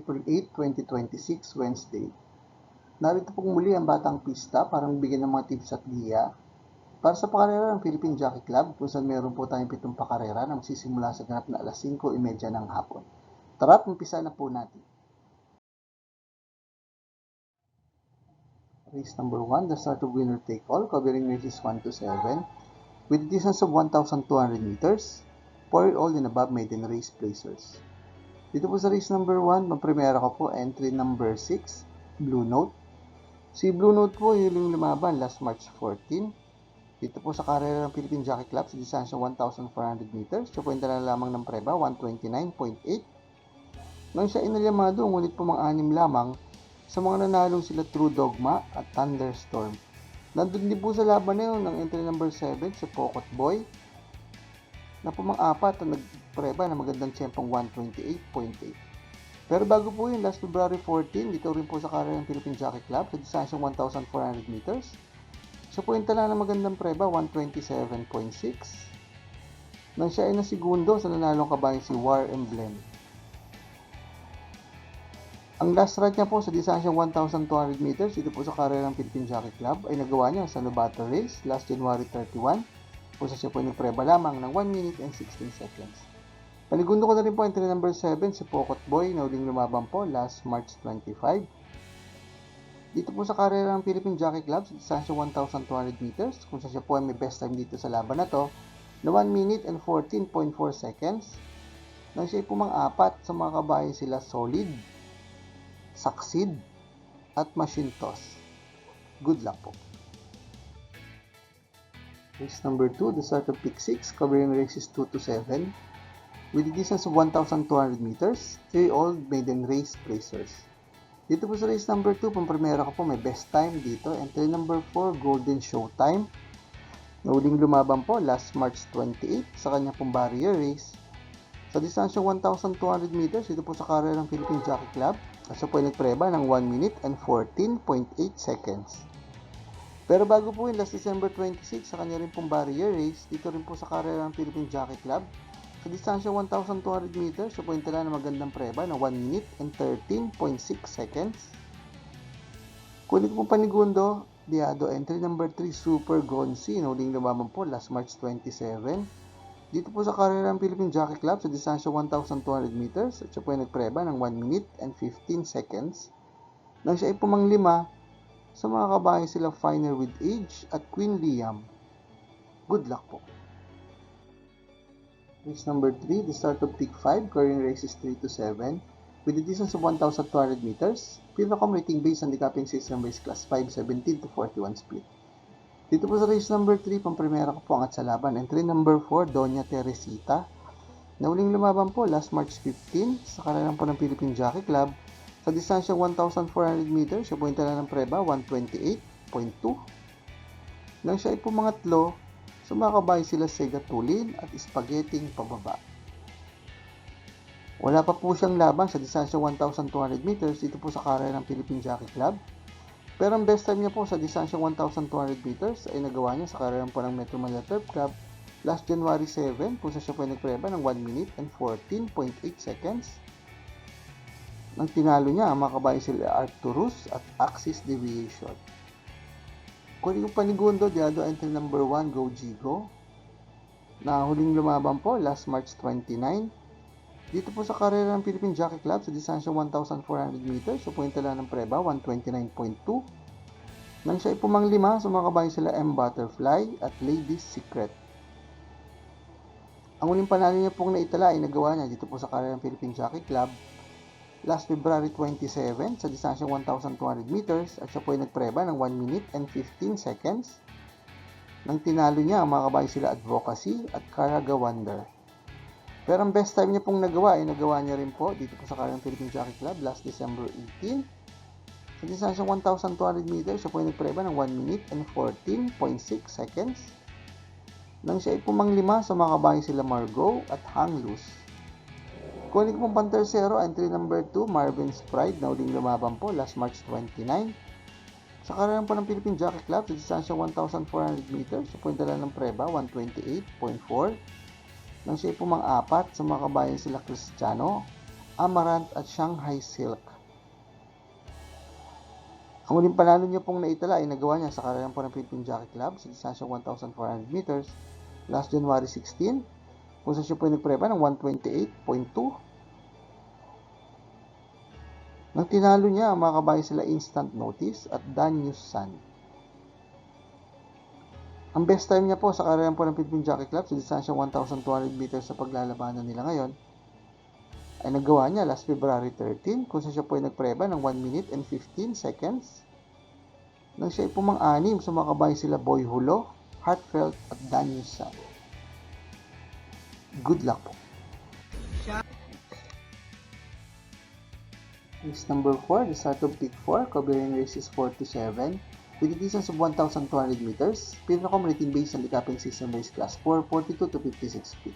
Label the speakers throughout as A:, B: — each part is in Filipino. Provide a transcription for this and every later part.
A: April 8, 2026, Wednesday. Narito pong muli ang Batang Pista para magbigay ng mga tips at giya para sa pakarera ng Philippine Jockey Club kung saan meron po tayong 7 pakarera na magsisimula sa ganap na alas 5:30 ng hapon. Tara't umpisa na po natin. Race number 1, the start of winner take all, covering races 1 to 7 with a distance of 1,200 meters, 4-year-old and above maiden race placers. Dito po sa race number 1, primera ko po, entry number 6, Blue Note. Si Blue Note po, yung lumaban last March 14. Dito po sa karera ng Philippine Jockey Club sa distansya 1,400 meters. Siya po yung dala lamang ng preba, 129.8. Nang siya inalamado, ngunit po mga 6 lamang sa mga nanalong sila True Dogma at Thunderstorm. Nandun din po sa laban na yun ng entry number 7, si Pokot Boy, na po mga 4 na nagpreba na magandang tiyempong 128.8. Pero bago po yun, last February 14, dito rin po sa karera ng Philippine Jockey Club sa distansya 1,400 meters. Siya po yung tala na magandang preba, 127.6. Nang siya ay nasigundo sa nanalong kabayan si War Emblem. Ang last ride niya po sa distansya 1,200 meters, dito po sa karera ng Philippine Jockey Club, ay nagawa niya sa Lobato Race last January 31, kung sa siya po yung preba lamang ng 1 minute and 16 seconds. Panigundo ko na rin po entry number 7, si Pokot Boy, na uling lumabang po last March 25. Dito po sa karera ng Philippine Jockey Club sa distansya 1,200 meters, kung siya po ay may best time dito sa laban na to, na 1 minute and 14.4 seconds. Nang siya ay pumang-apat sa mga kabayan sila Solid, Succeed, at Machine Toss. Good luck po. Race number 2, the start of pick 6, covering races 2 to 7. With a distance of 1,200 meters, 3-year-old maiden race placers. Dito po sa race number 2, pang-primera ko po may best time dito. Entry number 4, Golden Showtime. Nauling lumaban po last March 28 sa kanya pong barrier race. Sa distansyong 1,200 meters, dito po sa karera ng Philippine Jockey Club, kasi po ay nagpreba ng 1 minute and 14.8 seconds. Pero bago po yun, last December 26 sa kanya rin pong barrier race, dito rin po sa karera ng Philippine Jockey Club, sa distansya 1,200 meters, siya po yung tala na magandang preba na 1 minute and 13.6 seconds. Kulit po panigundo, Diado, entry number 3, Super Gonzi, na uling lumaban po last March 27. Dito po sa karera ng Philippine Jockey Club, sa distansya 1,200 meters, siya po yung nagpreba ng 1 minute and 15 seconds. Nang siya ay pumanglima, sa mga kabahay sila Finer with Age at Queen Liam. Good luck po. Race number 3, the start of pick 5, covering races 3 to 7, with a distance of 1,200 meters, Pilacom rating based on the capping system race class 5, 17 to 41 split. Dito po sa race number 3, pang-primera ko po angat sa laban, entry number 4, Doña Teresita, na uling lumaban po last March 15, sa karera po ng Philippine Jockey Club, sa distansya 1,400 meters, siya po yung tala ng preba, 128.2. Nang siya ay pumangatlo, sumakabay sila Segatulin at Spaghetting pababa. Wala pa po siyang laban sa distansya 1,200 meters dito po sa karera ng Philippine Jockey Club. Pero ang best time niya po sa distansya 1,200 meters ay nagawa niya sa karera po ng Metro Manila Turf Club last January 7 kung sa siya po ay nagpreba ng 1 minute and 14.8 seconds. Nang tinalo niya, ang mga kabayan sila Arcturus at Axis Deviation. Kunin ko panigundo, Diado, entry number 1, Go Gigo, na huling lumaban po last March 29. Dito po sa karera ng Philippine Jockey Club sa distansya 1,400 meters, so po yung tala ng preba, 129.2. Nang siya ay pumanglima, sumakabay sila M. Butterfly at Lady's Secret. Ang uling panalo niya pong naitala ay nagawa niya dito po sa karera ng Philippine Jockey Club last February 27 sa distansya 1,200 meters at siya po ay nagpreba ng 1 minute and 15 seconds. Nang tinalo niya, ang mga kabayan sila Advocacy at Caraga Wonder. Pero ang best time niya pong nagawa ay nagawa niya rin po dito po sa karera ng Philippine Jockey Club last December 18. Sa distansya 1,200 meters, siya po ay nagpreba ng 1 minute and 14.6 seconds. Nang siya ay pumanglima, sa mga kabayan sila Margot at Hang Loose. Kunin ko pong pantersero, entry number 2, Marvin's Pride, na uling lumaban po last March 29. Sa karera po ng Philippine Jockey Club, sa distansya 1,400 meters, siya po yung dala ng preba, 128.4. Nang siya ay pumang-apat, sa mga kabayan sila Cristiano, Amaranth at Shanghai Silk. Ang huling panalo niya pong naitala ay nagawa niya sa karera po ng Philippine Jockey Club sa distansyang 1,400 meters last January 16, kung saan siya po ay nagpreba ng 128.2. Nang tinalo niya ang mga kabayan sila Instant Notice at Danius San. Ang best time niya po sa karera po ng Philippine Jockey Club sa distansyang 1,200 meters sa paglalabanan nila ngayon ay nagawa niya last February 13, kung saan siya po ay nagpreba ng 1 minute and 15 seconds. Nang siya ay pumang-anim sa mga kabayan sila Boy Hulo, Heartfelt at Danius San. Good luck po. Race number 4, the start of Peak 4, covering races 4 to 7, with a distance of 1,200 meters, pinaka rating based on the capping system race class 4, 42 to 56 feet.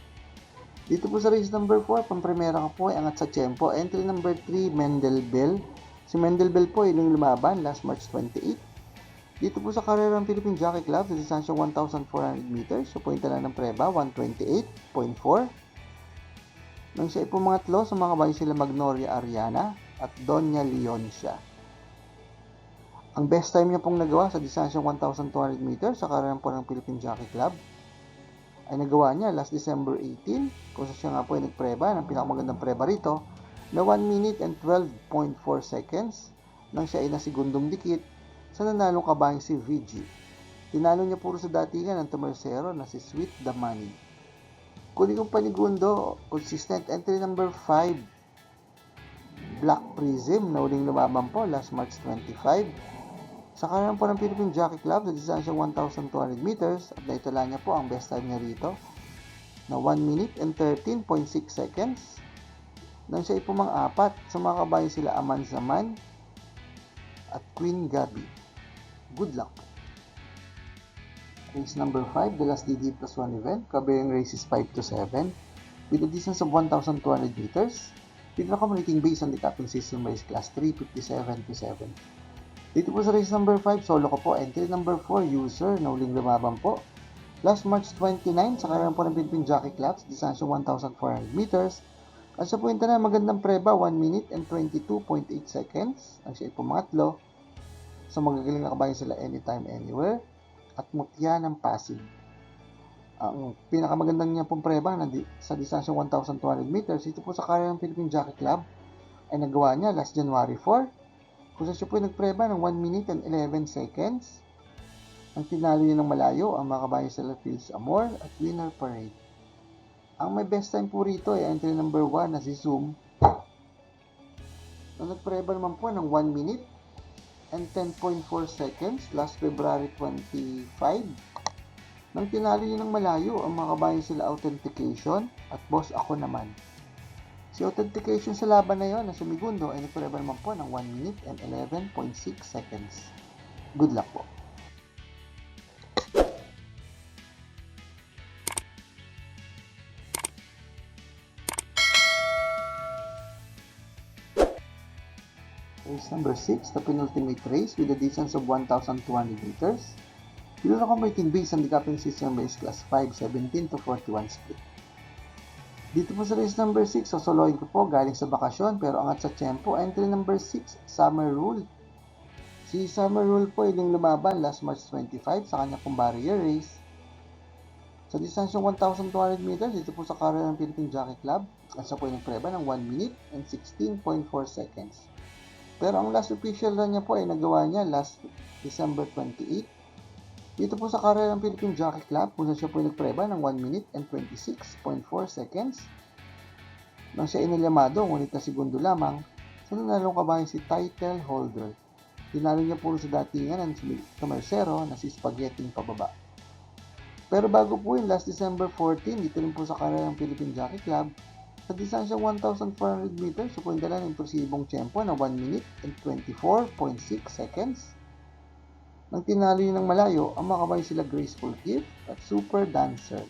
A: Dito po sa race number 4, pang-primera ka po ay angat sa tempo. Entry number 3, Mendel Bell. Si Mendel Bell po ay lumaban last March 28. Dito po sa karera ng Philippine Jockey Club sa distansyang 1,400 meters, so po yung tala ng preba, 128.4. Nang siya ay pumangatlo sa mga kabayan sila Magnolia Ariana at Doña Leoncia. Ang best time niya pong nagawa sa distansyang 1,200 meters sa karera po ng Philippine Jockey Club ay nagawa niya last December 18, kung siya nga po ay nagpreba ng pinakamagandang preba rito na 1 minute and 12.4 seconds nang siya ay nasigundong dikit sa nanalong kabayang si VG. Tinalo niya puro sa datingan ng Tumercero na si Sweet the Money. Kunin kong panigundo, consistent entry number 5, Black Prism na uling lumaban po last March 25. Sa karera po ng Philippine Jockey Club sa distansyang 1,200 meters at naitala niya po ang best time niya rito na 1 minute and 13.6 seconds nang siya ay pumang-apat sa mga kabayan sila Aman Zaman at Queen Gabi. Good luck po. Race number 5, the last DD plus 1 event, covering races 5 to 7 with a distance of 1,200 meters, pinaka rating based on the capping system race class 3, 57 to 7. Dito po sa race number 5, solo ko po, entry number 4, User, na uling lumaban po. Last March 29, sa karera po ng Philippine Jockey Club, distansya 1,400 meters. At sa puwenta na magandang preba, 1 minute and 22.8 seconds. Ang siya ay pumangatlo. Sa magagaling na kabayan sila Anytime, Anywhere. At Mutya ng Pasig. Ang pinakamagandang niya pong preba sa distansya 1,200 meters, ito po sa karera ng Philippine Jockey Club, ay nagawa niya last January 4. Kung siya po ay nagpreba ng 1 minute and 11 seconds, ang tinalo niya ng malayo ang mga kabayan sila Fields Amor at Winner Parade. Ang may best time po rito ay entry number 1 na si Zoom, na nagpreba naman po ng 1 minute and 10.4 seconds last February 25. Nang tinalo niya ng malayo ang mga kabayan sila Authentication at Boss Ako Naman. Si Authentication sa laban na yon na sumigundo ay nagpreba naman po ng 1 minute and 11.6 seconds. Good luck po. Race number 6, the penultimate race with a distance of 1,200 meters. Pinaka-rating based on the capping system race class 5, 17 to 41 split. Dito po sa race number 6, sosoloin ko po galing sa bakasyon pero angat sa tempo. Entry number 6, Summer Rule. Si Summer Rule po ay lumaban last March 25 sa kanya pong barrier race. Sa distansyang 1,200 meters, dito po sa karera ng Philippine Jockey Club, at siya po ay nagpreba ng 1 minute and 16.4 seconds. Pero ang last official run niya po ay nagawa niya last December 28. Dito po sa karera ng Philippine Jockey Club, kung saan siya po ay nagpreba ng 1 minute and 26.4 seconds. Nang siya inilyamado, ngunit na segundo lamang, sa nanalong kabayan si title holder. Tinalo niya puro sa datingan ng Tumercero na si Spaghetti pababa. Pero bago po yun, last December 14, dito rin po sa karera ng Philippine Jockey Club, sa distansya 1,400 meters, so po yung dala ng imposibong tempo na 1 minute and 24.6 seconds. Nang tinalo niya ng malayo, ang mga kabayan sila Graceful Gift at Super Dancer.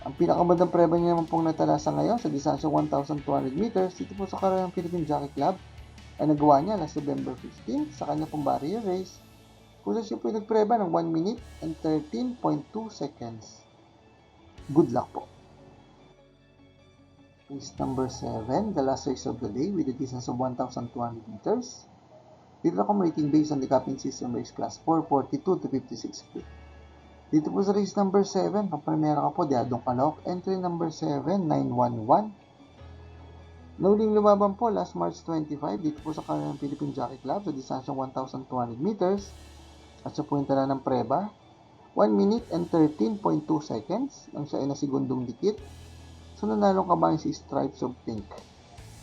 A: Ang pinakamagandang preba niya naman pong natala sa ngayon sa distansya 1,200 meters, dito po sa karera ng Philippine Jockey Club, ay nagawa niya last November 15 sa kanya pong barrier race, kung siya po nagpreba ng 1 minute and 13.2 seconds. Good luck po. Race number 7, the last race of the day with a distance of 1,200 meters. With rating based on the Capping System Race Class 442 to 56 feet. Dito po sa race number 7, pang-primera ka po, Diadong Calooc. Entry number 7, 911. Nauling lumaban po last March 25 dito po sa Carrera ng Philippine Jockey Club sa distansyang 1,200 meters. At sa puwenta na ng preba, 1 minute and 13.2 seconds nang siya ay nasigundong dikit. So nanalong kabayan si Stripes of Pink.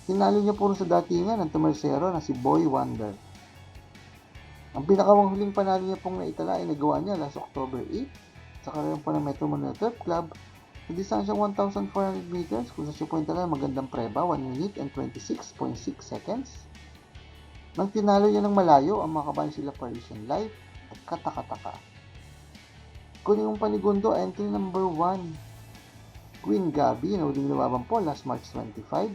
A: Tinalo niya po sa datingan ng Tumersero na si Boy Wonder. Ang pinakawang huling panalo niya pong naitala ay nagawa niya last October 8 sa karera po ng Metro Manila Turf Club sa distansyang 1,400 meters kung sa siya po yung magandang preba, 1 minute and 26.6 seconds. Nang tinalo niya ng malayo ang mga kabayan sila Parisian Life at Katakataka. Kunin mong panigundo, entry number 1, Queen Gabi, na huling lumaban po last March 25.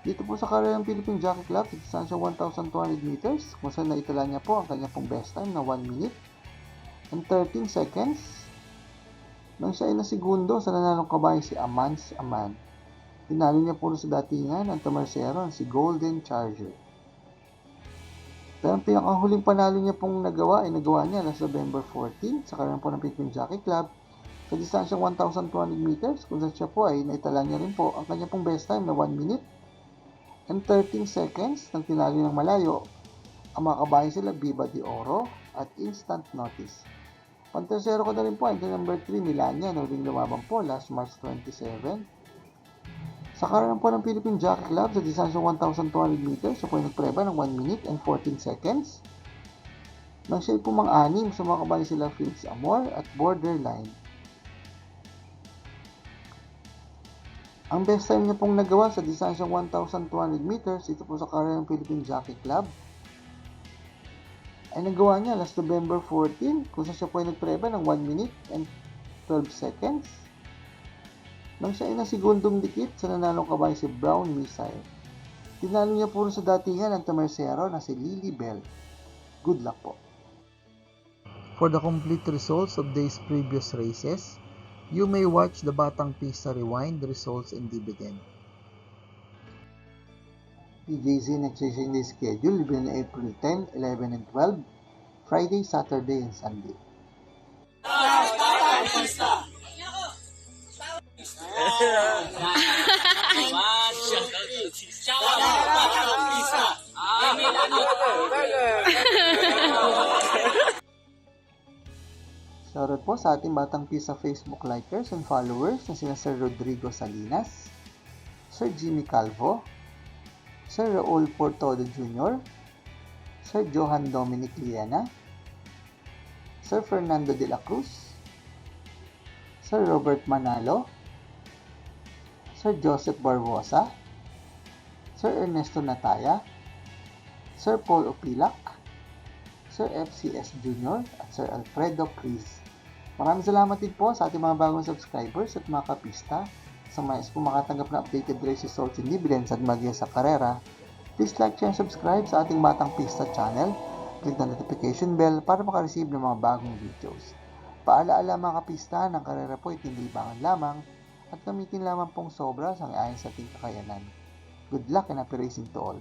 A: Dito po sa karera ng Philippine Jockey Club sa distansya 1,200 meters kung saan naitala niya po ang kanya pong best time na 1 minute and 13 seconds nang siya ay nasigundo sa nanalong kabayan si Amans Aman. Tinalo niya po sa datingan ng Tumersero si Golden Charger. Pero ang pinakahuling panalo niya pong nagawa ay nagawa niya last November 14 sa karera po ng Philippine Jockey Club sa distansya 1,200 meters kung saan siya po ay naitala niya rin po ang kanya pong best time na 1 minute and 13 seconds nang tinalo ng malayo ang mga kabayan sila Viva de Oro at Instant Notice. Pantersero ko na rin po, entry number 3, Milania, na huling lumaban po last March 27. Sa karera po ng Philippine Jockey Club sa distansya 1,200 meters, siya po ay nagpreba ng 1 minute and 14 seconds nang siya ay pumang-anim sa mga kabayan sila Fields Amor at Borderline. Ang best time niya pong nagawa sa distansyang 1,200 meters, ito po sa karera ng Philippine Jockey Club, ay nagawa niya last November 14 kung saan siya po ay nagpreba ng 1 minute and 12 seconds nang siya ay nasigundong dikit sa nanalong kabayan si Brown Missile. Tinalo niya po sa datingan ng Tumersero na si Lily Bell. Good luck po. For the complete results of these previous races, you may watch the Batang Pista Rewind, results and dividend. PJZ next racing day schedule will be on April 10, 11, and 12, Friday, Saturday, and Sunday. Batang Pista! Shoutout po sa ating Batang Pista Facebook likers and followers na sina Sir Rodrigo Salinas, Sir Jimmy Calvo, Sir Raul Portodo Jr., Sir Johan Dominic Liana, Sir Fernando de la Cruz, Sir Robert Manalo, Sir Joseph Barbosa, Sir Ernesto Nataya, Sir Paul Opilac, Sir FCS Jr. at Sir Alfredo Cruz. Maraming salamat din po sa ating mga bagong subscribers at mga kapista. Sa mga po makatanggap na updated race results and dividends at magiya sa karera, please like, share, and subscribe sa ating Batang Pista channel. Click na notification bell para makareceive ng mga bagong videos. Paalaala mga kapista, ng karera po ay tinilibangan lamang at gamitin lamang pong sobra sa ayon sa ating kakayanan. Good luck and happy racing to all!